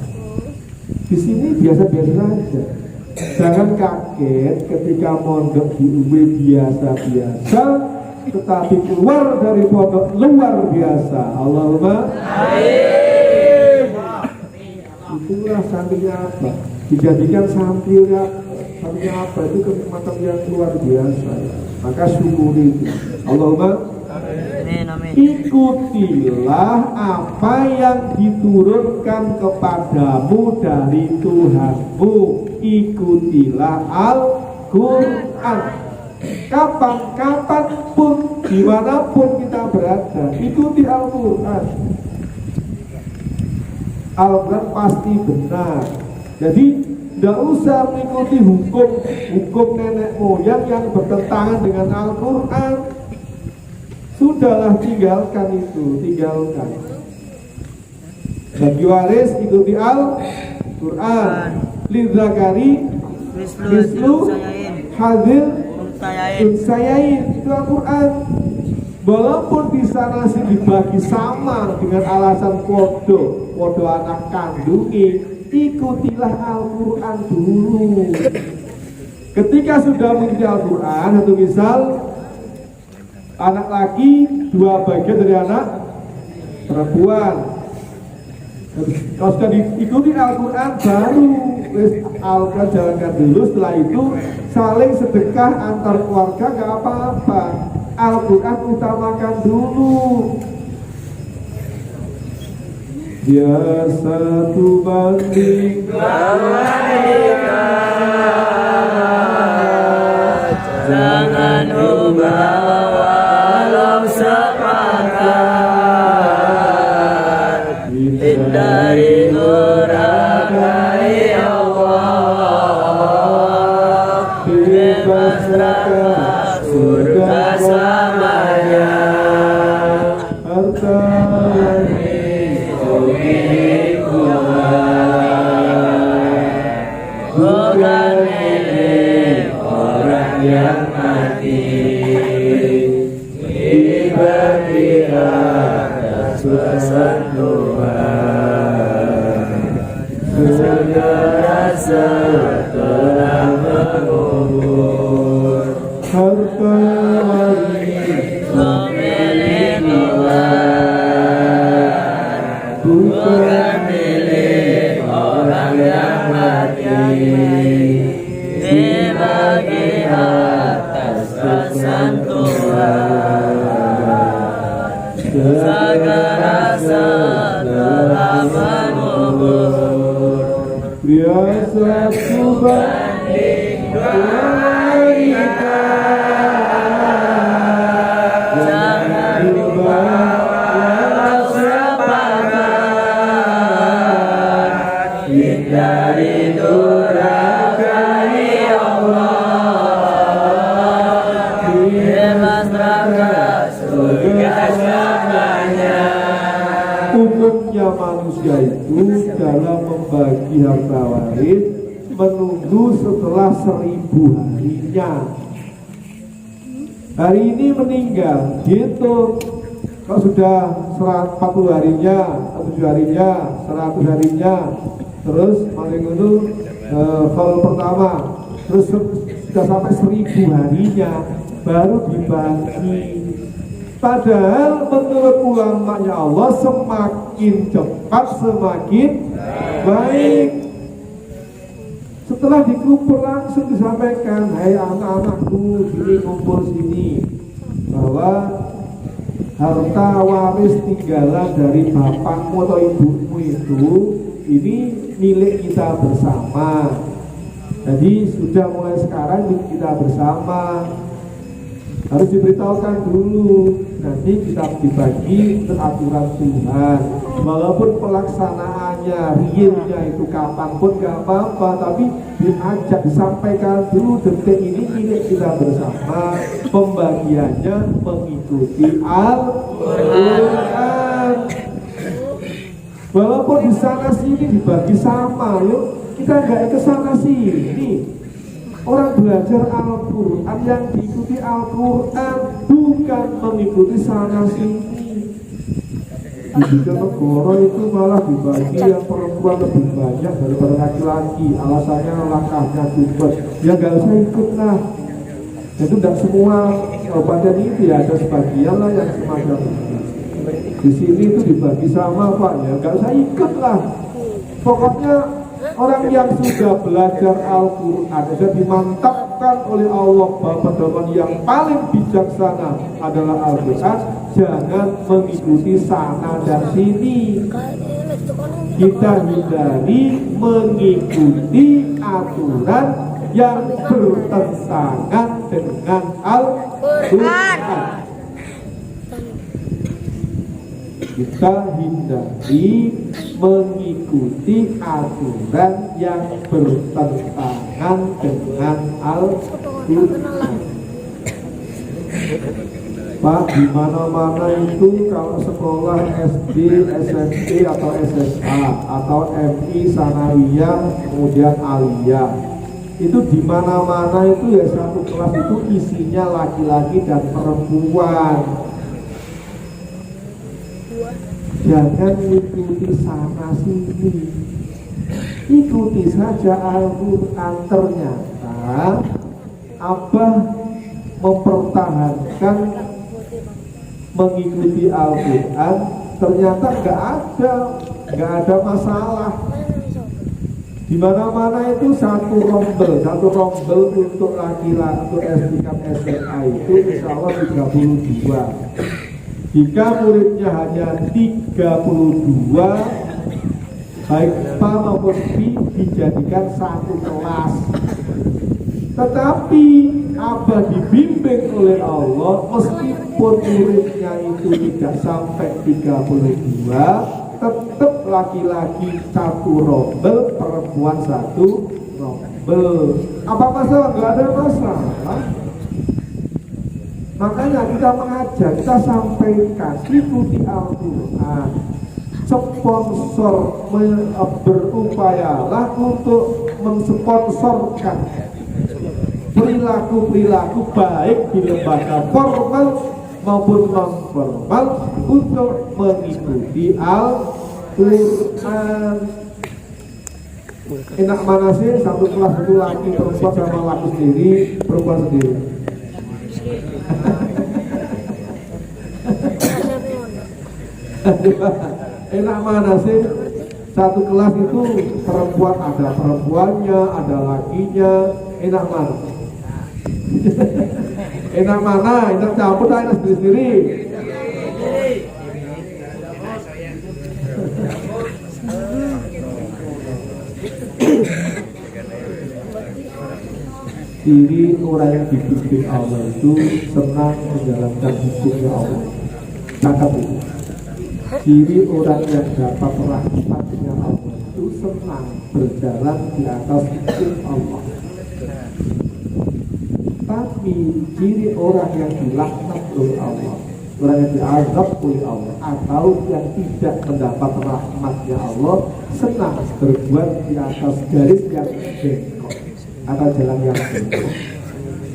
Di sini biasa-biasa saja. Jangan kaget ketika mondok di UB biasa-biasa, tetapi keluar dari pondok luar biasa. Allahumma amin. Itulah santrinya apa? Dijadikan santrinya apa itu kenikmatan yang luar biasa. Maka syukuri itu. Allahumma ikutilah apa yang diturunkan kepadamu dari Tuhanmu. Ikutilah Al-Quran. Kapan pun, dimanapun kita berada, ikuti Al-Quran. Al-Quran pasti benar. Jadi tidak usah mengikuti hukum nenek moyang yang bertentangan dengan Al-Quran. Sudahlah, tinggalkan itu, tinggalkan. Bagi waris ikuti Al-Quran. Lidzakari mislu hadil unsayain, itu Al-Quran. Walaupun di sana sih dibagi sama dengan alasan podo anak kandungi, ikutilah Al-Quran dulu. Ketika sudah mengikuti Al-Quran, satu misal anak laki 2 bagian dari anak perempuan. Kalau sudah diikuti Al-Quran, baru Al-Quran jalankan dulu. Setelah itu saling sedekah antar keluarga, gak apa-apa. Al-Quran utamakan dulu. Biar satu banding jangan ubah walau sepakat. Hindari murakai Allah, bebas neraka surga selamanya. harta bukan milik orang yang mati, dibagi atas persentuhan. Segera setelah mengubur, harta milik Tuhan, bukan milik orang yang mati. biasa subanding wanita. Jangan lupa walau sepakat, hindari durhaka-Nya Allah, bebas neraka surga syurganya. Umumnya manusia itu dalam membagi harta waris menunggu setelah 1000 harinya. Hari ini meninggal, gitu. Kalau sudah 40 harinya, 7 harinya, 100 harinya, terus paling itu kalau pertama, terus sudah sampai 1000 harinya, baru dibagi. Padahal menurut ulamanya Allah semakin cepat semakin baik. Setelah dikumpul langsung disampaikan, hai anak-anakku, sini kumpul sini, bahwa harta waris tinggalan dari bapakmu atau ibumu itu ini milik kita bersama. Jadi sudah mulai sekarang milik kita bersama. Harus diberitahukan dulu, nanti kita dibagi peraturan Tuhan. Walaupun pelaksanaannya, realnya itu kapanpun gak apa-apa, tapi diajak disampaikan dulu, detik ini milik kita bersama. Pembagiannya mengikuti Al-Quran. Walaupun di sana sini dibagi sama, yuk kita gak ke sana sini. Orang belajar Al-Quran yang diikuti Al-Quran, bukan mengikuti sana sini. Di negara itu malah dibagi yang perempuan lebih banyak daripada laki-laki. Alasannya langkahnya cepet. Ya gak usah ikut lah. Itu tidak semua badan itu ya, ada sebagian lah yang semacam itu. Di sini itu dibagi sama Pak, ya gak usah ikut lah. Pokoknya orang yang sudah belajar Al-Quran sudah dimantapkan oleh Allah bahwa pedoman yang paling bijaksana adalah Al-Quran. Jangan mengikuti sana dan sini. Kita hindari mengikuti aturan yang bertentangan dengan Al-Quran. Kita hindari mengikuti aturan yang bertentangan dengan Al-Quran. Pak, di mana-mana itu kalau sekolah SD, SMP atau SSA atau MI, Sanawiyah, kemudian Aliyah, itu di mana-mana itu ya satu kelas itu isinya laki-laki dan perempuan. Jangan ikuti sana sini, ikuti saja Al-Quran. Ternyata Abah mempertahankan mengikuti Al-Quran, ternyata nggak ada masalah. Di mana-mana itu satu rombel untuk laki-laki untuk tingkat SMA itu insya Allah 32. Jika muridnya hanya 32, baik PA maupun B dijadikan satu kelas. Tetapi Abah dibimbing oleh Allah, meskipun muridnya itu tidak sampai 32, tetap laki-laki satu rombel, perempuan satu rombel. Apa masalah? Gak ada masalah. Makanya kita mengajar, kita sampaikan, ikuti Al-Quran. Sponsor berupayalah untuk mensponsorkan perilaku-perilaku baik di lembaga formal maupun non-formal untuk mengikuti Al-Quran. Enak mana sih satu kelas itu laki perempuan sama laki sendiri, perempuan sendiri? Enak mana sih satu kelas itu perempuan, ada perempuannya, ada lakinya. Enak mana? Enak mana? Enak campur, enak sendiri-sendiri. Ciri orang yang dibimbing Allah itu senang menjalankan hukumnya Allah. Cakap itu. Ciri orang yang dapat rahmatnya Allah itu senang berjalan di atas hukum Allah. Tapi ciri orang yang dilaknat oleh Allah, orang yang diazab oleh Allah, atau yang tidak mendapat rahmatnya Allah, senang berbuat di atas garis yang bengkok atau jalan yang bengkok.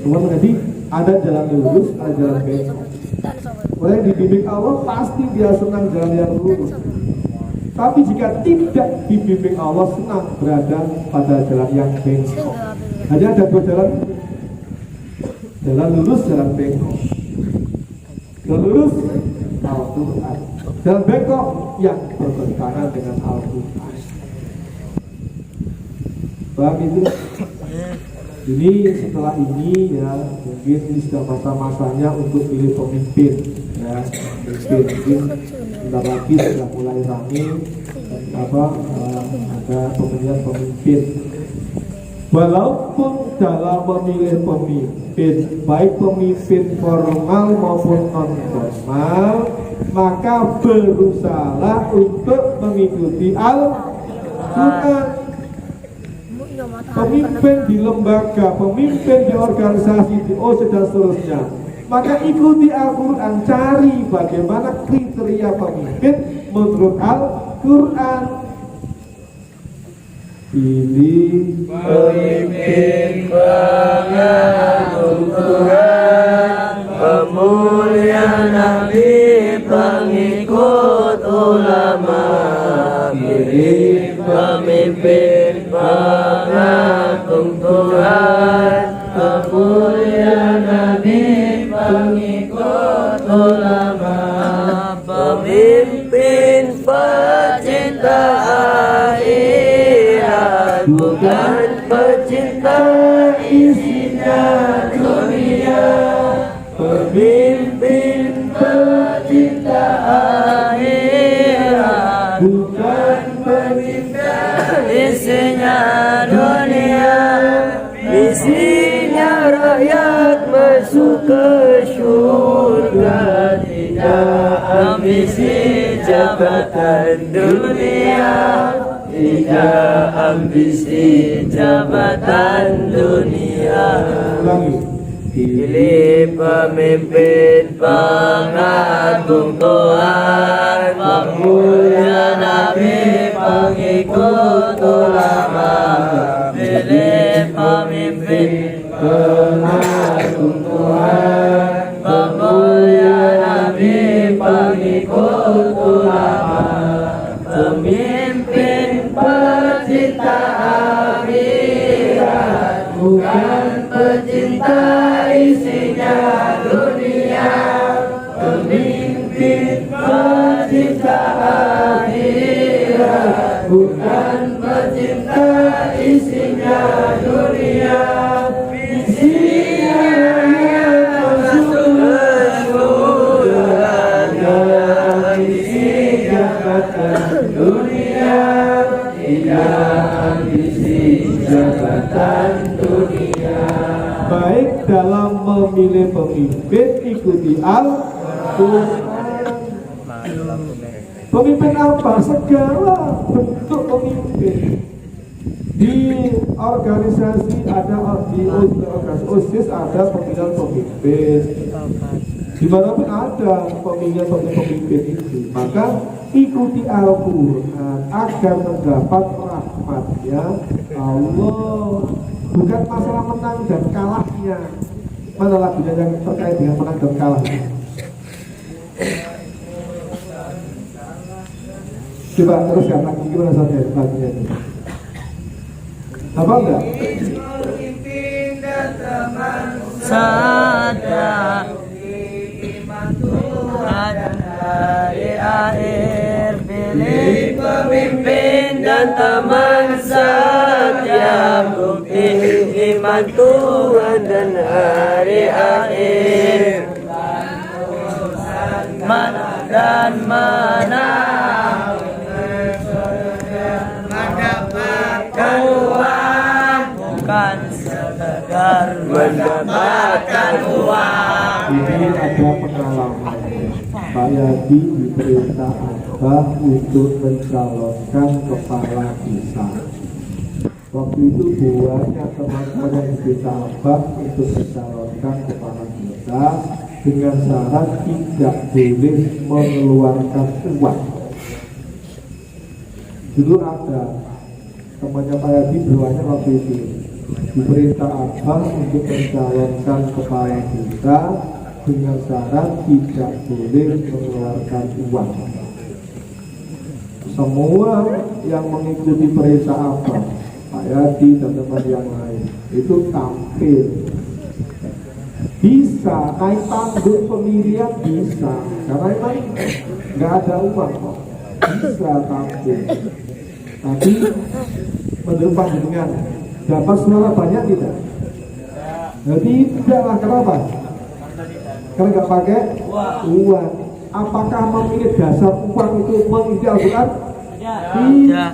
Cuma tadi ada jalan lurus, ada jalan bengkok. Orang yang dibimbing Allah pasti dia senang jalan yang lurus. Tapi jika tidak dibimbing Allah, senang berada pada jalan yang bengkok. Hanya ada dua jalan. Jalan lurus, jalan bengkok. Jalan lurus, Al-Quran. Jalan bengkok yang bertentangan dengan Al-Quran. Paham itu? Ini setelah ini ya, mungkin ini sudah masa-masanya untuk pilih pemimpin ya. Mungkin sebentar lagi sudah mulai ramai ada pemilihan pemimpin. Walaupun dalam memilih pemimpin, baik pemimpin formal maupun non formal, maka berusahalah untuk mengikuti Al-Quran. Pemimpin di lembaga, pemimpin di organisasi, di OSIS dan seterusnya, maka ikuti Al-Quran, cari bagaimana kriteria pemimpin menurut Al-Quran. Pilih Pemimpin pengagum Tuhan, pemulia Nabi, pengikut ulama. Pilih pemimpin pengagum Tuhan, pemulia Nabi, pengikut ulama. Pemimpin pecinta akhirat, bukan pecinta isinya dunia. Pemimpin pecinta akhirat, bukan pecinta isinya dunia. Isinya rakyat masuk ke surga, tidak ambisi jabatan dunia, tidak ambisi jabatan dunia. Pilih pemimpin pengagum Tuhan, pemulia Nabi, pengikut ulama. Pilih pemimpin pengagum Tuhan, pemulia Nabi, pengikut ulama. Pemimpin pecinta akhirat, bukan pecinta isinya dunia. Pemimpin pecinta akhirat, bukan pecinta isinya dunia. Isinya masuk ke surga, isi jabatan dunia, tidak ambisi jabatan dunia. baik dalam memilih pemimpin, ikuti Al-Quran. Pemimpin apa? Segala bentuk pemimpin. Di organisasi ada, di organisasi OSIS ada pemilihan pemimpin. Dimanapun ada pemilihan pemimpin itu, maka ikuti Al-Quran agar mendapat rahmatnya Allah. Bukan masalah menang dan kalahnya. Mana lagunya yang terkait dengan menang dan kalah? Coba teruskan lagi, gimana saja lagunya itu? Apa enggak? Pemimpin dan teman saja, Tuhan hari akhir. Pilih pemimpin dan teman saja, bukti iman Tuhan dan hari akhir. Mana dan mana mendapatkan uang. Ini ada pengalaman. Pak Yadi diperintah Abah untuk mencalonkan kepala desa. Waktu itu banyak teman-teman yang diminta Abah untuk mencalonkan kepala desa dengan syarat tidak boleh mengeluarkan uang. Dulu ada temannya Pak Yadi berbanyak waktu itu diperintah Abah untuk mencalonkan kepala desa dengan syarat tidak boleh mengeluarkan uang. Semua yang mengikuti perintah Abah, Pak Yadi dan teman yang lain itu tampil. Bisa naik panggung pemilihan bisa, karena memang nggak ada uang kok. Bisa tampil. Tapi menurut panjenengan dapat suara banyak tidak? Jadi tidaklah, kenapa? Karena nggak pakai uang. Apakah memilih dasar uang itu mengikuti Al-Quran? Tidak.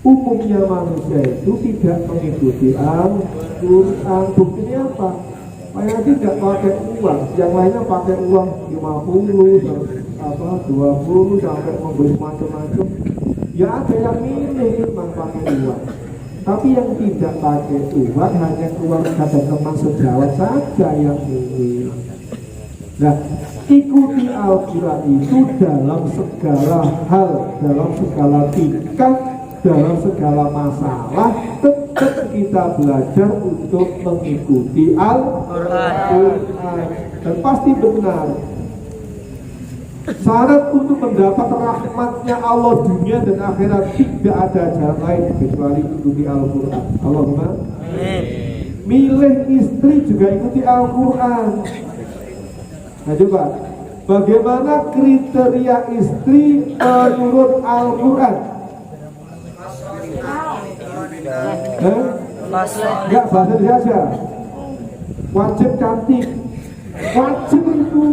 Umumnya manusia itu tidak mengikuti Al-Quran. Buktinya apa? Mereka tidak pakai uang, yang lainnya pakai uang 50, 20 sampai membeli macam-macam. Ya ada yang milih memang pakai uang. Tapi yang tidak pakai uang hanya keluarga dan teman sejawat saja yang milih. Nah, ikuti Al-Quran itu dalam segala hal, dalam segala tingkah, dalam segala masalah, tetap kita belajar untuk mengikuti Al-Quran. Dan pasti benar. Syarat untuk mendapat rahmatnya Allah dunia dan akhirat tidak ada jalan lain kecuali ikuti Al-Quran. Allahumma milih istri juga ikuti Al-Quran. Nah coba, bagaimana kriteria istri menurut Al-Quran? Enggak, bahasa Indonesia. Wajib cantik. Wajib itu.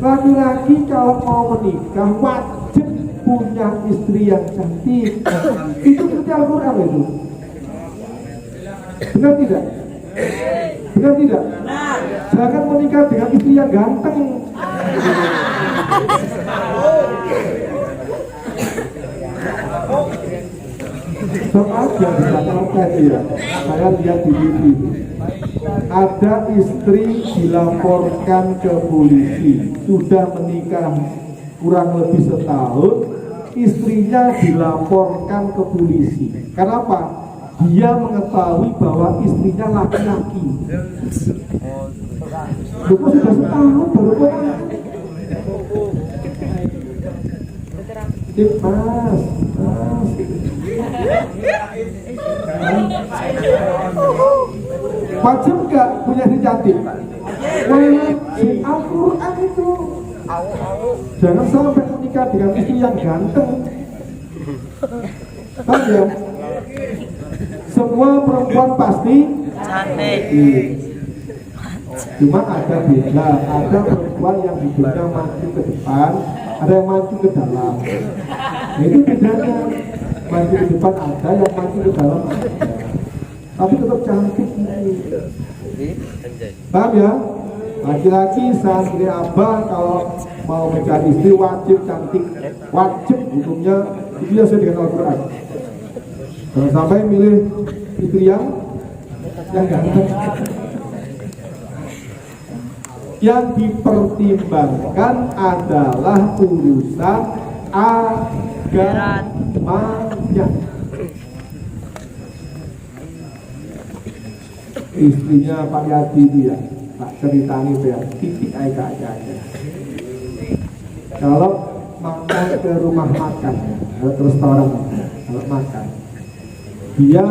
Laki-laki kalau mau menikah wajib punya istri yang cantik. Itu seperti Al-Quran itu. Benar tidak? Benar tidak? Jangan menikah dengan istri yang ganteng. Sengaja disampaikan ya. Saya lihat di TV. Ada istri dilaporkan ke polisi, sudah menikah kurang lebih setahun, istrinya dilaporkan ke polisi. Kenapa? Dia mengetahui bahwa istrinya laki-laki. Loh, sudah setahun baru pulang. Mas. Wajib gak punya istri cantik? Wajib. Al-Quran itu. Jangan sampai menikah dengan istri yang ganteng. Tahu ya? Semua perempuan pasti cantik. Cuma ada beda. Ada perempuan yang hidupnya maju ke depan, ada yang maju ke dalam. Nah, itu bedanya. Maju ke depan ada, yang maju ke dalam ada. Tapi tetap cantik. Paham ya? Laki-laki santri Abah kalau mau mencari istri wajib cantik. Wajib hukumnya itu ya sesuai dengan Al-Quran. Jangan sampai milih istri yang ganteng. Yang dipertimbangkan adalah urusan agamanya. Istrinya Pak Yadi dia, tak ceritani dia, titik aja. Kalau makan ke rumah makan, ke restoran, kalau makan, dia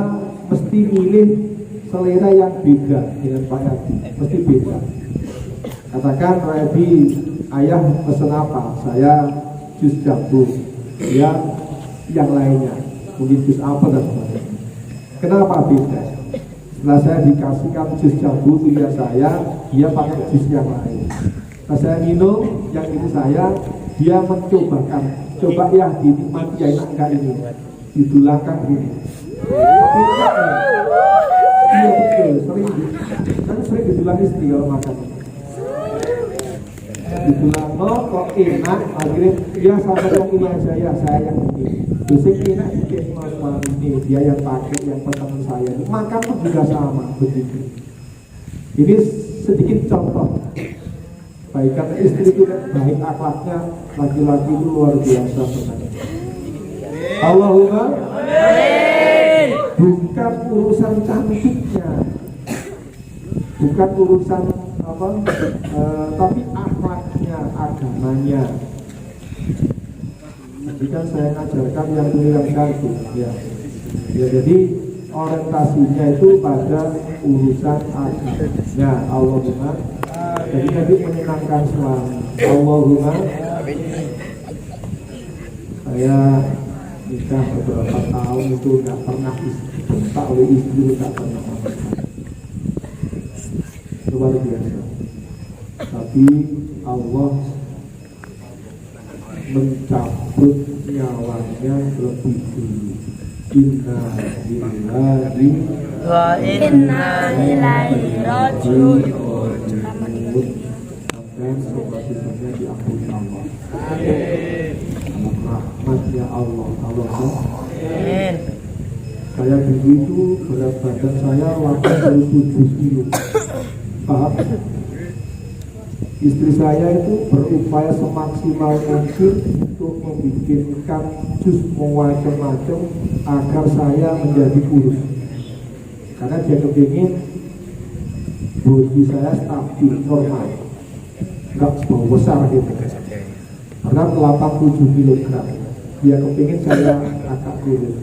mesti milih selera yang beda dengan Pak Yadi, mesti beda. Katakan Pak Yadi, ayah pesen apa? Saya jus jambu, dia yang lainnya, mungkin jus apa dan sebagainya. Kenapa beda? Setelah saya dikasihkan jus jambu pilihan saya, dia pakai jus yang lain. Setelah saya minum yang ini saya, dia mencobakan, coba ya dinikmati ya enak enggak ini, didulakan ini. Iya, sering dibilang istri kalau makan. Dibilang kok enak, akhirnya dia sampai ini aja ya, saya yang ini. Besok enak dikit mas ini, dia yang pakai, yang pesan saya. Makan pun juga sama begitu. Ini sedikit contoh. Baik kata istri itu baik akhlaknya, laki-laki itu luar biasa sebenarnya. Allahumma amin. Bukan urusan cantiknya, bukan urusan apa, tapi akhlaknya, agamanya. Jadi kan saya ngajarkan yang ini yang cantik, ya. Jadi orientasinya itu pada urusan agamanya. Allahumma. Jadi Nabi menyenangkan suami. Allahumma. Saya nikah beberapa tahun itu nggak pernah dibentak oleh istri, nggak pernah. Luar biasa. Tapi Allah mencabut nyawanya lebih dulu. Inna lillahi wa inna ilaihi raji'un. Dan semua-semuanya diampuni Allah. Amin. Rahmatnya Allah. Amin. Saya dulu itu berat badan saya 87 kilo. Paham? Istri saya itu berupaya semaksimal mungkin untuk membikinkan jus macam-macam agar saya menjadi kurus. Karena dia kepingin bodi saya stabil, normal, nggak bau besar gitu. Karena 87 kg, dia kepingin saya agak kurus.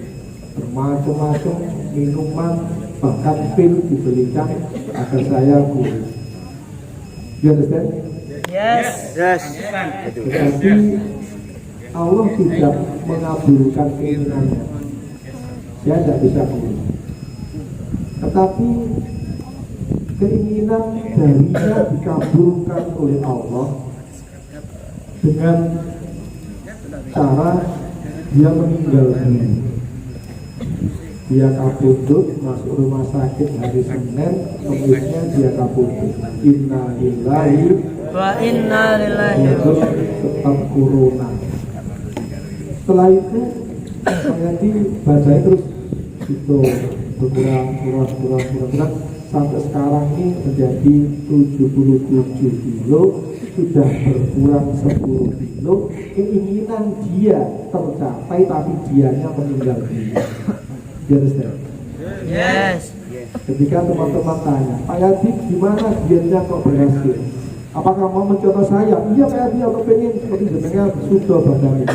Bermacam-macam minuman, bahkan pil dibelikan agar saya kurus. You understand? Yes. Tetapi Allah tidak mengabulkan keinginannya. Saya tidak bisa kurus. Tetapi keinginan darinya dikabulkan oleh Allah dengan cara dia meninggal dunia. Dia kabudut masuk rumah sakit hari Senin, kemudian dia kabudut. Inna lillahi Wa inna ilaihi untuk tetap corona. Setelah itu saya dibaca terus itu berkurang sampai sekarang ini menjadi 77 kilo, sudah berkurang 10 kilo. Keinginan dia tercapai tapi dianya meninggal dunia. Yes. Ketika teman-teman tanya, Pak Yadi gimana dietnya kok berhasil? Apakah mau mencontoh saya? Iya Pak Yadi, aku pengen seperti jenengan sudah badannya,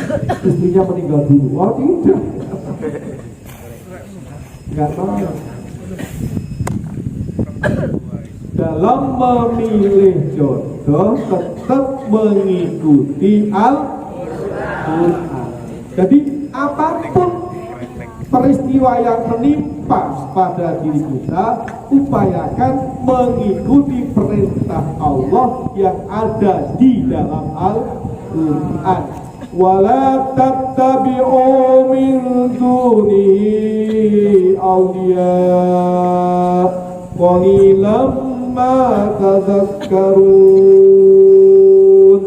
istrinya meninggal dulu. Oh tidak, nggak mau. Dalam memilih jodoh tetap mengikuti Al-Quran. Jadi apapun peristiwa yang menimpa pada diri kita, upayakan mengikuti perintah Allah yang ada di dalam Al-Quran. Wala tattabi'u min dunihi awliya qalilan ma tadhakkarun.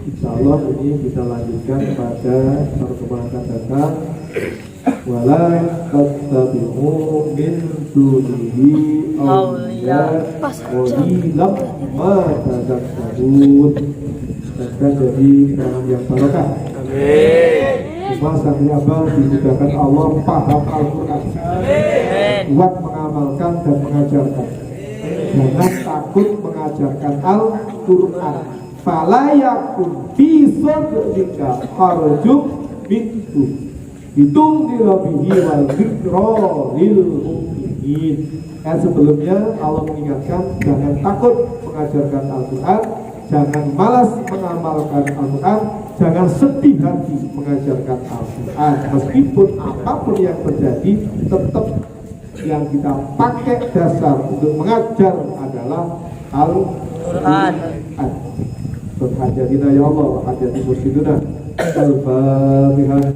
Insyaallah ini kita lanjutkan pada pertemuan akan datang. Wala tattabi'u min dunihi awliya qalilan ma tadhakkarun. Dan jadi orang yang barokah. Amin. Cuma sampai abang dimudahkan Allah paham Al-Quran, kuat mengamalkan dan mengajarkan. Jangan takut mengajarkan Al-Quran. Fala yakun fi sadrika harajum minhu litundira bihi wal dzikra lil mu'minin. Sebelumnya Allah mengingatkan jangan takut mengajarkan Al-Quran, jangan malas mengamalkan Al-Quran, jangan sedih hati mengajarkan Al-Quran. Meskipun apapun yang terjadi, tetap yang kita pakai dasar untuk mengajar adalah Al-Quran. Hajjatina ya Allah, hajjati mursiduna. Al-Fatihah.